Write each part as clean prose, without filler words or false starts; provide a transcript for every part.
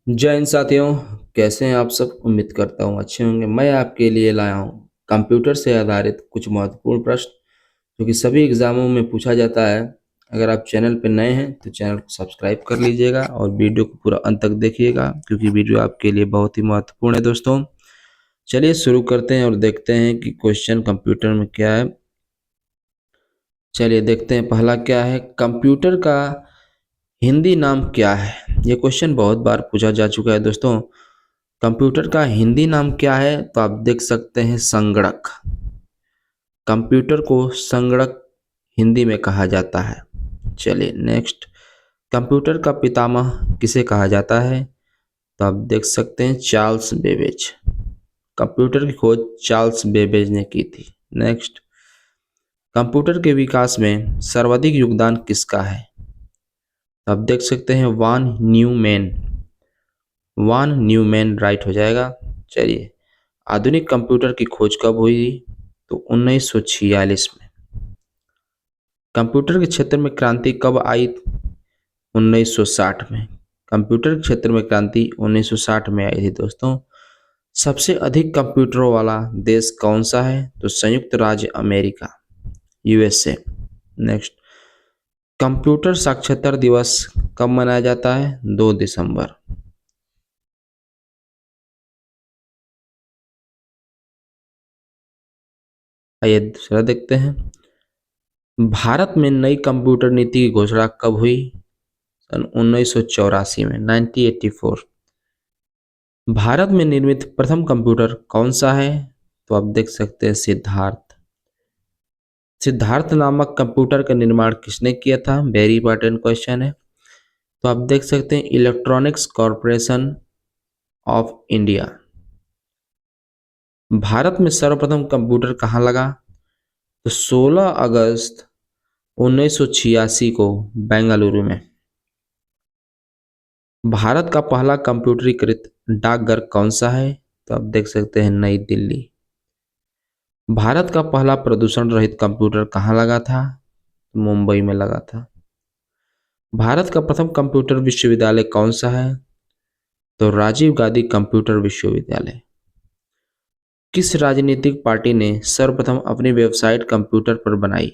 जय हिंद साथियों। कैसे हैं आप सब? उम्मीद करता हूँ अच्छे होंगे। मैं आपके लिए लाया हूँ कंप्यूटर से आधारित कुछ महत्वपूर्ण प्रश्न जो कि सभी एग्जामों में पूछा जाता है। अगर आप चैनल पर नए हैं तो चैनल को सब्सक्राइब कर लीजिएगा और वीडियो को पूरा अंत तक देखिएगा क्योंकि वीडियो आपके लिए बहुत ही महत्वपूर्ण है दोस्तों। चलिए शुरू करते हैं और देखते हैं कि क्वेश्चन कंप्यूटर में क्या है। चलिए देखते हैं पहला क्या है। कंप्यूटर का हिंदी नाम क्या है? ये क्वेश्चन बहुत बार पूछा जा चुका है दोस्तों। कंप्यूटर का हिंदी नाम क्या है? तो आप देख सकते हैं संगणक। कंप्यूटर को संगणक हिंदी में कहा जाता है। चलिए नेक्स्ट। कंप्यूटर का पितामह किसे कहा जाता है? तो आप देख सकते हैं चार्ल्स बेबेज। कंप्यूटर की खोज चार्ल्स बेबेज ने की थी। नेक्स्ट। कंप्यूटर के विकास में सर्वाधिक योगदान किसका है? तो आप देख सकते हैं वान न्यूमैन। वान न्यूमैन राइट हो जाएगा। चलिए, आधुनिक कंप्यूटर की खोज कब हुई? तो 1946 में। कंप्यूटर के क्षेत्र में क्रांति कब आई? 1960 में। कंप्यूटर के क्षेत्र में क्रांति 1960 में आई थी दोस्तों। सबसे अधिक कंप्यूटरों वाला देश कौन सा है? तो संयुक्त राज्य अमेरिका, यूएसए। नेक्स्ट। कंप्यूटर साक्षरता दिवस कब मनाया जाता है? 2 दिसंबर। आइए दूसरा देखते हैं। भारत में नई कंप्यूटर नीति की घोषणा कब हुई? सन 1984 में, 1984। भारत में निर्मित प्रथम कंप्यूटर कौन सा है? तो आप देख सकते हैं सिद्धार्थ। सिद्धार्थ नामक कंप्यूटर का निर्माण किसने किया था? वेरी इंपॉर्टेंट क्वेश्चन है। तो आप देख सकते हैं electronics corporation of India. Bharat में सर्वप्रथम कंप्यूटर कहाँ लगा? तो 16 अगस्त 1986 को बेंगलुरु में। भारत का पहला कंप्यूटरीकृत डाकघर कौन सा है? तो आप देख सकते हैं नई दिल्ली। भारत का पहला प्रदूषण रहित कंप्यूटर कहाँ लगा था? मुंबई में लगा था। भारत का प्रथम कंप्यूटर विश्वविद्यालय कौन सा है? तो राजीव गांधी कंप्यूटर विश्वविद्यालय। किस राजनीतिक पार्टी ने सर्वप्रथम अपनी वेबसाइट कंप्यूटर पर बनाई?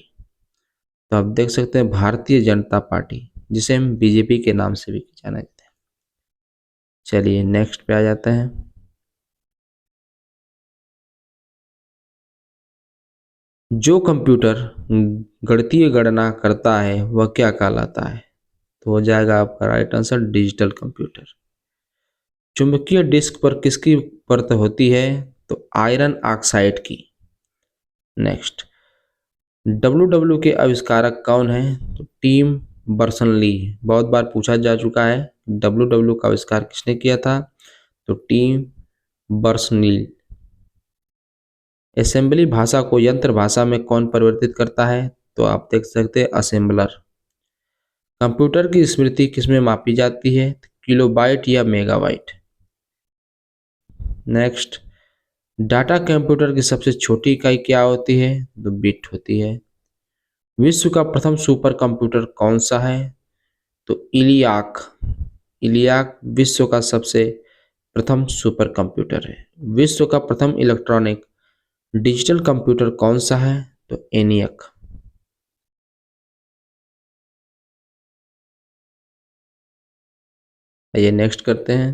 तो आप देख सकते हैं भारतीय जनता पार्टी, जिसे हम बीजेपी के नाम से भी जाना जाता है। चलिए नेक्स्ट पे आ जाते हैं। जो कंप्यूटर गणितीय गणना करता है वह क्या कहलाता है? तो हो जाएगा आपका राइट आंसर डिजिटल कंप्यूटर। चुंबकीय डिस्क पर किसकी परत होती है? तो आयरन ऑक्साइड की। नेक्स्ट। डब्ल्यू के आविष्कारक कौन है? तो टिम बर्नर्स-ली। बहुत बार पूछा जा चुका है डब्ल्यू का आविष्कार किसने किया था? तो टिम बर्नर्स-ली। असेंबली भाषा को यंत्र भाषा में कौन परिवर्तित करता है? तो आप देख सकते हैं असेंबलर। कंप्यूटर की स्मृति किसमें मापी जाती है? किलोबाइट या मेगाबाइट। नेक्स्ट। डाटा कंप्यूटर की सबसे छोटी इकाई क्या होती है? तो बिट होती है। विश्व का प्रथम सुपर कंप्यूटर कौन सा है? तो इलियाक। इलियाक विश्व का सबसे प्रथम सुपर कंप्यूटर है। विश्व का प्रथम इलेक्ट्रॉनिक डिजिटल कंप्यूटर कौन सा है? तो एनियक। आइए नेक्स्ट करते हैं।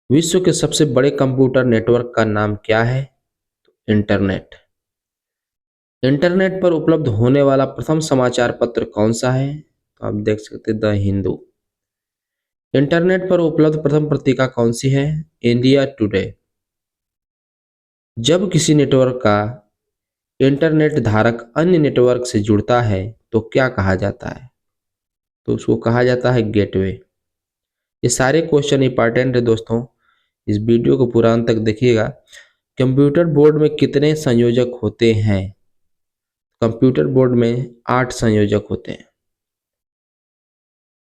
विश्व के सबसे बड़े कंप्यूटर नेटवर्क का नाम क्या है? इंटरनेट। इंटरनेट पर उपलब्ध होने वाला प्रथम समाचार पत्र कौन सा है? तो आप देख सकते हैं द हिंदू। इंटरनेट पर उपलब्ध प्रथम पत्रिका कौन सी है? India today. जब किसी नेटवर्क का इंटरनेट धारक अन्य नेटवर्क से जुड़ता है तो क्या कहा जाता है? तो उसको कहा जाता है गेटवे। ये सारे क्वेश्चन इंपॉर्टेंट है दोस्तों, इस वीडियो को पूरा अंत तक देखिएगा। कंप्यूटर बोर्ड में कितने संयोजक होते हैं? कंप्यूटर बोर्ड में 8 संयोजक होते हैं।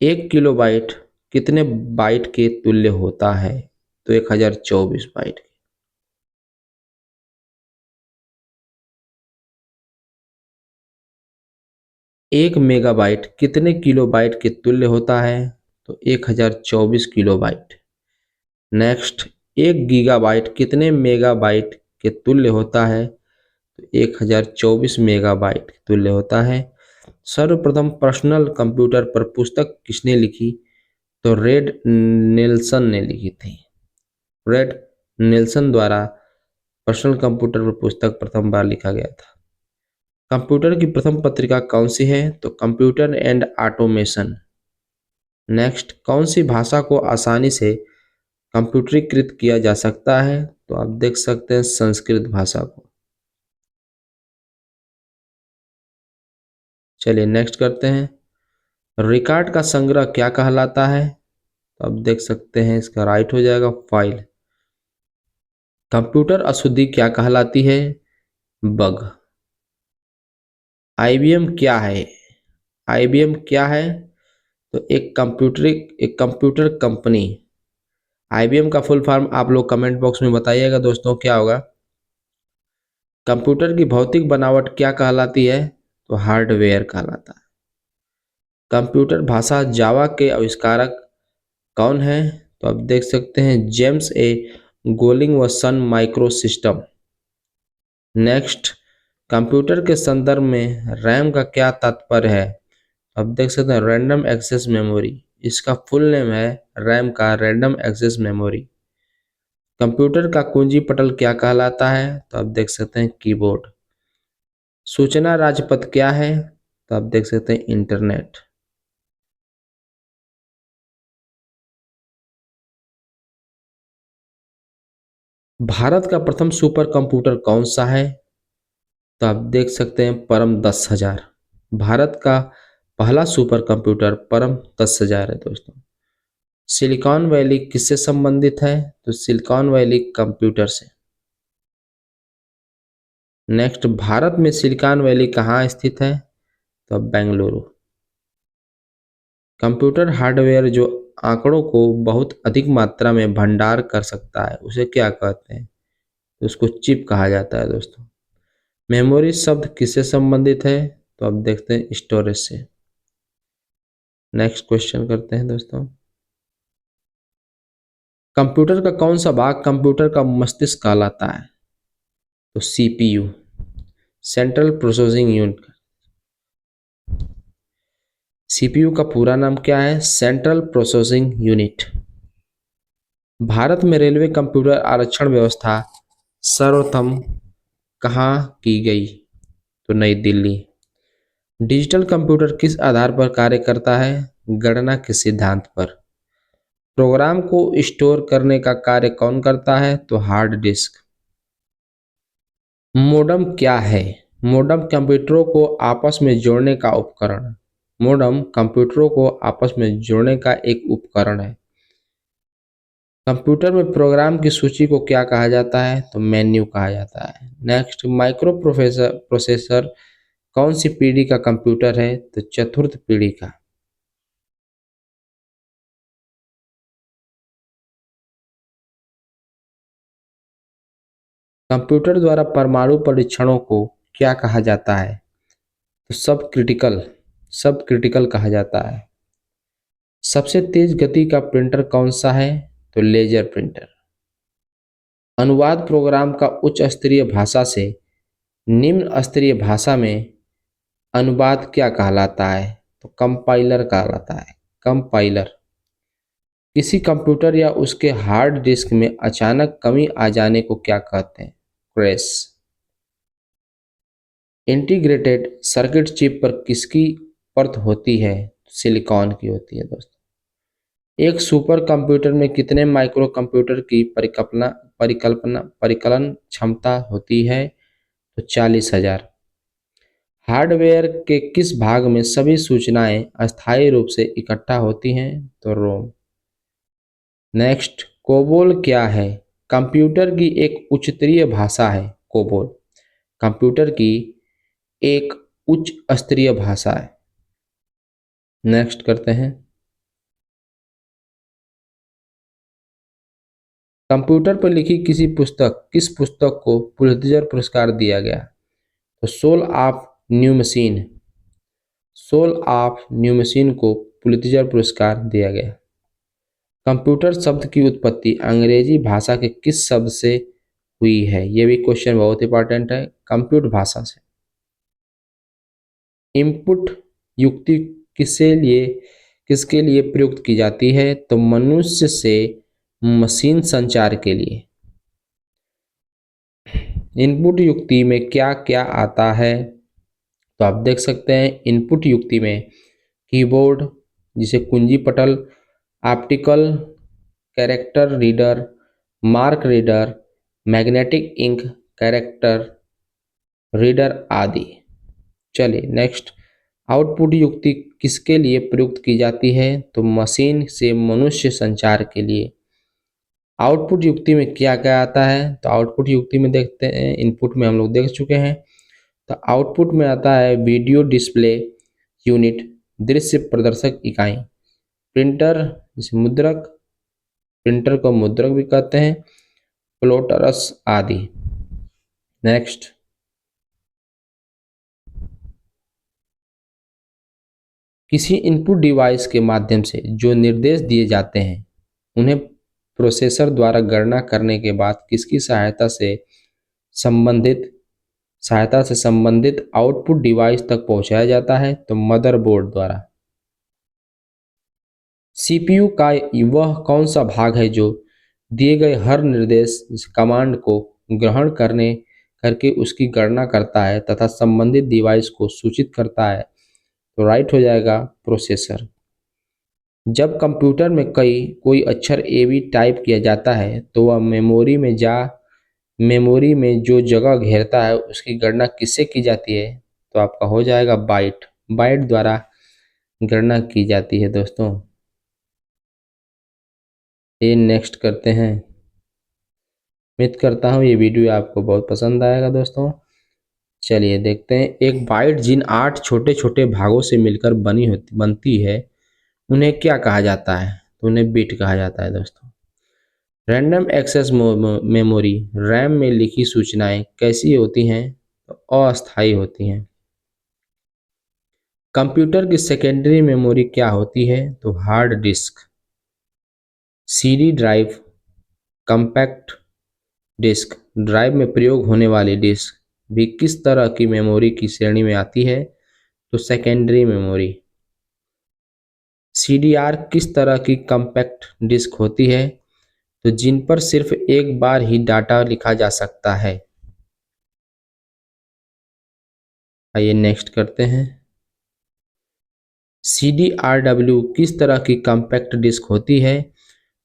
1 किलोबाइट कितने बाइट के तुल्य होता है? तो 1024 बाइट के। 1 मेगाबाइट कितने किलोबाइट के तुल्य होता है? तो 1024 किलोबाइट। नेक्स्ट, 1 गीगाबाइट कितने मेगाबाइट के तुल्य होता है? तो 1024 मेगाबाइट के तुल्य होता है। सर्वप्रथम पर्सनल कंप्यूटर पर पुस्तक किसने लिखी? तो रेड नेल्सन ने लिखी थी। रेड नेल्सन द्वारा पर्सनल कंप्यूटर पर पुस्तक प्रथम बार लिखा गया था। कंप्यूटर की प्रथम पत्रिका कौन सी है? तो कंप्यूटर एंड ऑटोमेशन। नेक्स्ट, कौन सी भाषा को आसानी से कंप्यूटरीकृत किया जा सकता है? तो आप देख सकते हैं संस्कृत भाषा को। चलिए नेक्स्ट करते हैं। रिकॉर्ड का संग्रह क्या कहलाता है? तो आप देख सकते हैं इसका राइट हो जाएगा फाइल। कंप्यूटर अशुद्धि क्या कहलाती है? बग। आईबीएम क्या है? आईबीएम क्या है? तो एक कंप्यूटर कंपनी। आईबीएम का फुल फॉर्म आप लोग कमेंट बॉक्स में बताइएगा दोस्तों क्या होगा। कंप्यूटर की भौतिक बनावट क्या कहलाती है? तो हार्डवेयर कहलाता है। कंप्यूटर भाषा जावा के आविष्कारक कौन है? तो आप देख सकते हैं जेम्स ए गोलिंग व Sun micro system. Next, computer के संदर्भ में रैम का क्या तात्पर्य है? आप देख सकते हैं रैंडम एक्सेस मेमोरी। इसका फुल नेम है रैम का रैंडम एक्सेस मेमोरी। कंप्यूटर का कुंजी पटल क्या कहलाता है? तो आप देख सकते हैं कीबोर्ड। सूचना राजपथ क्या है? तो आप देख सकते हैं इंटरनेट। भारत का प्रथम सुपर कंप्यूटर कौन सा है? तो आप देख सकते हैं परम 10,000। भारत का पहला सुपर कंप्यूटर परम 10,000 है दोस्तों। सिलिकॉन वैली किससे संबंधित है? तो सिलिकॉन वैली कंप्यूटर से। नेक्स्ट, भारत में सिलिकॉन वैली कहाँ स्थित है? तो बेंगलुरु। कंप्यूटर हार्डवेयर जो आंकड़ों को बहुत अधिक मात्रा में भंडार कर सकता है उसे क्या कहते हैं? तो उसको चिप कहा जाता है दोस्तों। मेमोरी शब्द किससे संबंधित है? तो आप देखते हैं स्टोरेज से। नेक्स्ट क्वेश्चन करते हैं दोस्तों। कंप्यूटर का कौन सा भाग कंप्यूटर का मस्तिष्क कहलाता है? तो CPU, central processing unit. CPU का पूरा नाम क्या है? Central processing unit. भारत में रेलवे कंप्यूटर आरक्षण व्यवस्था सर्वप्रथम कहाँ की गई? तो नई दिल्ली। डिजिटल कंप्यूटर किस आधार पर कार्य करता है? गणना के सिद्धांत पर। प्रोग्राम को स्टोर करने का कार्य कौन करता है? तो हार्ड डिस्क। मोडम क्या है? मोडम कंप्यूटरों को आपस में जोड़ने का उपकरण। मोडम कंप्यूटरों को आपस में जोड़ने का एक उपकरण है। कंप्यूटर में प्रोग्राम की सूची को क्या कहा जाता है? तो मेन्यू कहा जाता है। नेक्स्ट, माइक्रो प्रोसेसर कौन सी पीढ़ी का कंप्यूटर है? तो चतुर्थ पीढ़ी का। कंप्यूटर द्वारा परमाणु परीक्षणों को क्या कहा जाता है? तो सब क्रिटिकल कहा जाता है। सबसे तेज गति का प्रिंटर कौन सा है? तो लेजर प्रिंटर। अनुवाद प्रोग्राम का उच्च स्तरीय भाषा से निम्न स्तरीय भाषा में अनुवाद क्या कहलाता है? तो कंपाइलर कहलाता है। कंपाइलर। किसी कंप्यूटर या उसके हार्ड डिस्क में अचानक कमी आ जाने को क्या कहते हैं? क्रैश। इंटीग्रेटेड सर्किट चिप पर किसकी परत होती है? सिलिकॉन की होती है दोस्तों। एक सुपर कंप्यूटर में कितने माइक्रो कंप्यूटर की परिकलन क्षमता होती है? तो 40,000। हार्डवेयर के किस भाग में सभी सूचनाएं अस्थायी रूप से इकट्ठा होती हैं? तो रोम। नेक्स्ट, कोबोल क्या है? कंप्यूटर की एक उच्चतरीय भाषा है कोबोल। कंप्यूटर की एक उच्च स्तरीय भाषा है। नेक्स्ट करते हैं। कंप्यूटर पर लिखी किस पुस्तक को पुलित्जर पुरस्कार दिया गया? तो सोल ऑफ न्यू मशीन को पुलित्जर पुरस्कार दिया गया। कंप्यूटर शब्द की उत्पत्ति अंग्रेजी भाषा के किस शब्द से हुई है? ये भी क्वेश्चन बहुत इंपॉर्टेंट है। कंप्यूटर भाषा से। इनपुट युक्ति किसके लिए प्रयुक्त की जाती है? तो मनुष्य से मशीन संचार के लिए। इनपुट युक्ति में क्या क्या आता है? तो आप देख सकते हैं इनपुट युक्ति में कीबोर्ड जिसे कुंजी पटल, optical character reader, mark reader, magnetic ink character reader आदि। चलिए नेक्स्ट, आउटपुट युक्ति किसके लिए प्रयुक्त की जाती है? तो मशीन से मनुष्य संचार के लिए। आउटपुट युक्ति में क्या क्या आता है? तो आउटपुट युक्ति में देखते हैं, इनपुट में हम लोग देख चुके हैं। तो आउटपुट में आता है वीडियो डिस्प्ले यूनिट, दृश्य प्रदर्शक इकाई, प्रिंटर जिसे मुद्रक, प्रिंटर को मुद्रक भी कहते हैं, प्लोटरस आदि। नेक्स्ट, किसी इनपुट डिवाइस के माध्यम से जो निर्देश दिए जाते हैं उन्हें प्रोसेसर द्वारा गणना करने के बाद किसकी सहायता से संबंधित आउटपुट डिवाइस तक पहुंचाया जाता है? तो मदरबोर्ड द्वारा। सीपीयू का वह कौन सा भाग है जो दिए गए हर निर्देश कमांड को ग्रहण करके उसकी गणना करता है तथा संबंधित डिवाइस को सूचित करता है? तो राइट हो जाएगा प्रोसेसर। जब कंप्यूटर में कोई अक्षर ए बी टाइप किया जाता है तो वह मेमोरी में जो जगह घेरता है उसकी गणना किससे की जाती है? तो आपका हो जाएगा बाइट द्वारा गणना की जाती है दोस्तों। ये नेक्स्ट करते हैं। उम्मीद करता हूँ ये वीडियो आपको बहुत पसंद आएगा दोस्तों। चलिए देखते हैं, एक बाइट जिन 8 छोटे छोटे भागों से मिलकर बनती है उन्हें क्या कहा जाता है? तो उन्हें बिट कहा जाता है दोस्तों। रैंडम एक्सेस मेमोरी रैम में लिखी सूचनाएं कैसी होती हैं? तो अस्थायी होती हैं। कंप्यूटर की सेकेंडरी मेमोरी क्या होती है? तो hard disk, CD drive, compact disk. Drive में प्रयोग होने वाली डिस्क भी किस तरह की मेमोरी की श्रेणी में आती है? तो सेकेंडरी मेमोरी। सीडीआर किस तरह की कॉम्पैक्ट डिस्क होती है? तो जिन पर सिर्फ एक बार ही डाटा लिखा जा सकता है। आइए नेक्स्ट करते हैं। CDRW किस तरह की कॉम्पैक्ट डिस्क होती है?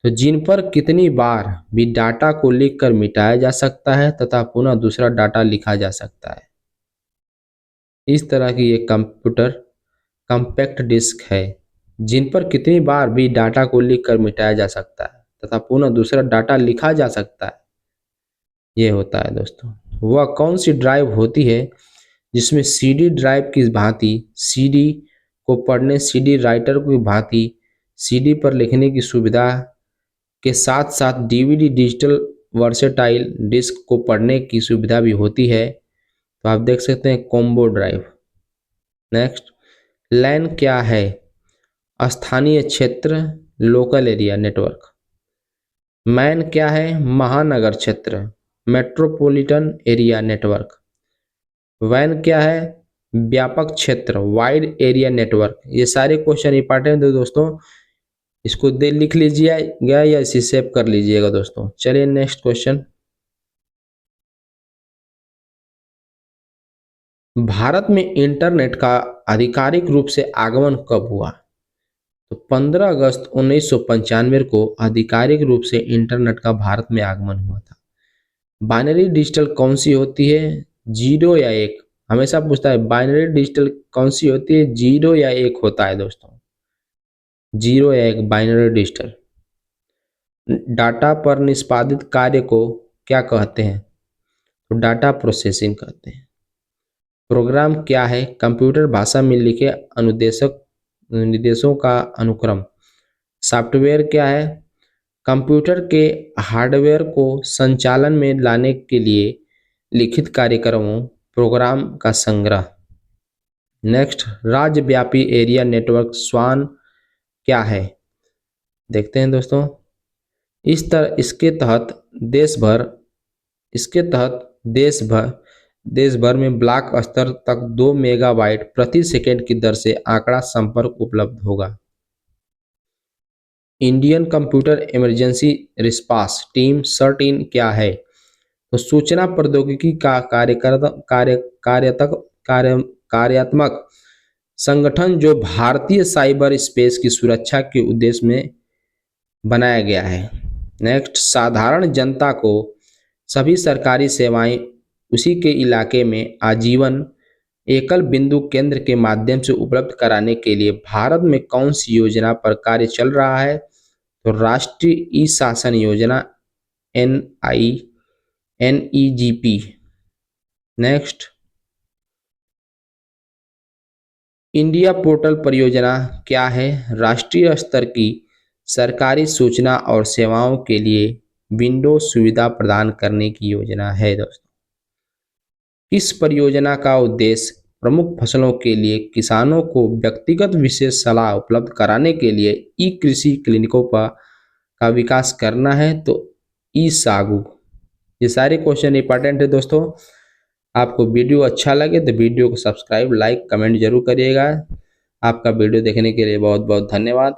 तो जिन पर कितनी बार भी डाटा को लिखकर मिटाया जा सकता है तथा पुनः दूसरा डाटा लिखा जा सकता है। इस तरह की ये कंप्यूटर कॉम्पैक्ट डिस्क है जिन पर कितनी बार भी डाटा को लिखकर मिटाया जा सकता है तथा पुनः दूसरा डाटा लिखा जा सकता है। ये होता है दोस्तों। वह कौन सी ड्राइव होती है जिसमें सीडी ड्राइव की भांति सीडी को पढ़ने, सीडी राइटर की भांति सीडी पर लिखने की सुविधा के साथ साथ डीवीडी डिजिटल वर्सेटाइल डिस्क को पढ़ने की सुविधा भी होती है? तो आप देख सकते हैं कॉम्बो ड्राइव। नेक्स्ट, लैन क्या है? स्थानीय क्षेत्र, लोकल एरिया नेटवर्क। मैन क्या है? महानगर क्षेत्र, मेट्रोपॉलिटन एरिया नेटवर्क। वैन क्या है? व्यापक क्षेत्र, वाइड एरिया नेटवर्क। ये सारे क्वेश्चन इंपॉर्टेंट है दोस्तों, इसको दे लिख लीजिएगा या इसे सेव कर लीजिएगा दोस्तों। चलिए नेक्स्ट क्वेश्चन। भारत में इंटरनेट का आधिकारिक रूप से आगमन कब हुआ? तो 15 अगस्त 1995 को आधिकारिक रूप से इंटरनेट का भारत में आगमन हुआ था। बाइनरी डिजिटल कौन सी होती है? 0 या 1। हमेशा पूछता है बाइनरी डिजिटल कौन सी होती है, 0 या 1 होता है दोस्तों। 0 या 1 बाइनरी डिजिटल। डाटा पर निष्पादित कार्य को क्या कहते हैं? तो डाटा प्रोसेसिंग कहते हैं। प्रोग्राम क्या है? कंप्यूटर भाषा में लिखे निर्देशों का अनुक्रम। सॉफ्टवेयर क्या है? कंप्यूटर के हार्डवेयर को संचालन में लाने के लिए लिखित कार्यक्रमों प्रोग्राम का संग्रह। नेक्स्ट, राज्यव्यापी एरिया नेटवर्क स्वान क्या है? देखते हैं दोस्तों। इस तरह इसके तहत देश भर देश भर में ब्लॉक स्तर तक 2 मेगाबाइट प्रति सेकंड की दर से आंकड़ा संपर्क उपलब्ध होगा। Indian computer emergency response team certain क्या है? तो सूचना प्रौद्योगिकी का कार्य कार्यात्मक संगठन जो भारतीय साइबर स्पेस की सुरक्षा के उद्देश्य में बनाया गया है। नेक्स्ट, साधारण जनता को सभी सरकारी सेवाएं उसी के इलाके में आजीवन एकल बिंदु केंद्र के माध्यम से उपलब्ध कराने के लिए भारत में कौन सी योजना पर कार्य चल रहा है? तो राष्ट्रीय ई शासन योजना, NEGP। नेक्स्ट, इंडिया पोर्टल परियोजना क्या है? राष्ट्रीय स्तर की सरकारी सूचना और सेवाओं के लिए विंडो सुविधा प्रदान करने की योजना है दोस्तों। इस परियोजना का उद्देश्य प्रमुख फसलों के लिए किसानों को व्यक्तिगत विशेष सलाह उपलब्ध कराने के लिए ई कृषि क्लिनिकों का विकास करना है। तो ई सागू, ये सारे क्वेश्चन इंपॉर्टेंट है दोस्तों। आपको वीडियो अच्छा लगे तो वीडियो को सब्सक्राइब, लाइक, कमेंट जरूर करिएगा। आपका वीडियो देखने के लिए बहुत बहुत धन्यवाद।